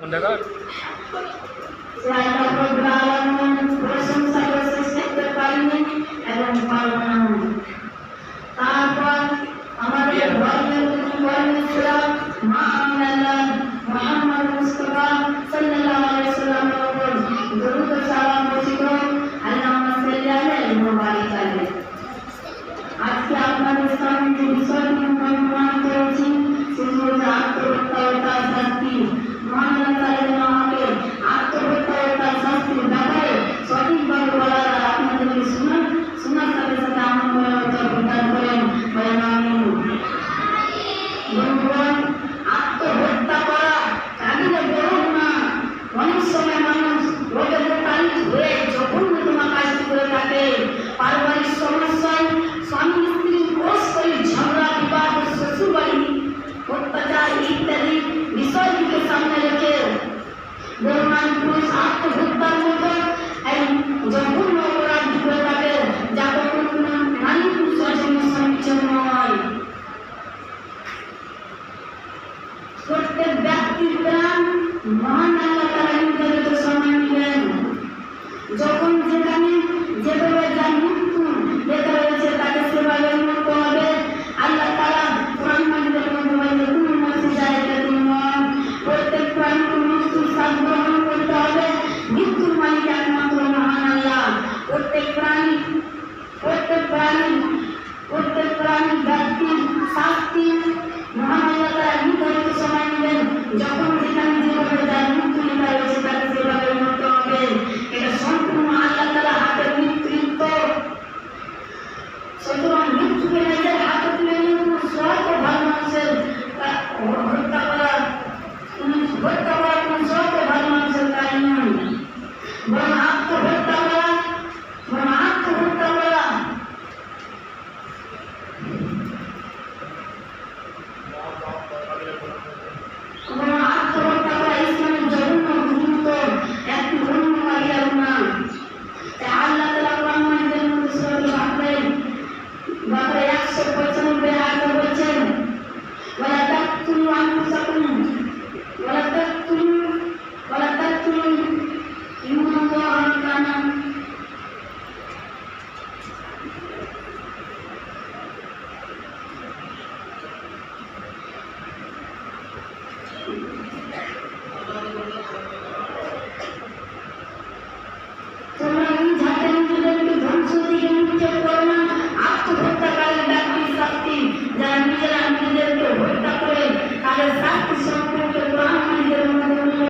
Mendengar? Selain beralaman প্রশংসা করতে পারিনি এবং পারব না। তারপর আমাদের ধর্মের ধর্মের ছিলাম মা আমিনা মুহাম্মদ মুস্তাফা সাল্লাল্লাহু আলাইহি ওয়াসাল্লামের উপর দরুদ ও সালাম বর্ষিত হোক। আল্লাহুম্মা সাল্লি আলাইহি ওয়া বারিক আলাইহি। আজকে আপনাদের সামনে যে বিষয়টি প্রমাণ করেছি সেটি হচ্ছে আত্মহত্যা ও তার শাস্তি। মহান আল্লাহ আমাকে আত্মহত্যা ও তার শাস্তির ব্যাপারে সঠিকভাবে বলার আর আপনাদেরকে শোনার সাথে সাথে আমার মনে প্রদান করেন। বলেন আমিন। বন্ধুগণ, আত্মহত্যা করা কাবিলে বড় না। অনেক সময় মানুষ রোগের তারিখ হয়ে জঘন্যতম কাজটি করে থাকে। পারিবারিক সমস্যায় স্বামী স্ত্রী পরস্পর ঝগড়া বিবাদ শ্বশুরবাড়ি অত্যাচার ইত্যাদি বিষয়টিকে সামনে রেখে বর্তমান পুরুষ আত্মহত্যার মতো এই জঘন্য অপরাধ করে থাকে, যা কখনো কোনো নারী পুরুষের জন্য সমীচীন নয়। প্রত্যেক ব্যক্তির প্রাণ মহান আল্লাহ তাআলা নির্ধারিত সময় দিলেন। যখন যেখানে যেভাবে যার মৃত্যু লেখা রয়েছে তাকে সেভাবে মরতে হবে। আল্লাহ তাআলা কোরআন মাজিদের মধ্যে বলেছেন, কুল্লু নাফসিন যায়িকাতুল মউত, প্রত্যেক প্রাণীকে মৃত্যুর স্বাদ গ্রহণ করতে হবে। মৃত্যুর মালিক একমাত্র মহান আল্লাহ। প্রত্যেক প্রাণী ব্যক্তির শাস্তি মহান আল্লাহ তাআলা নির্ধারিত সময় নেবেন। যখন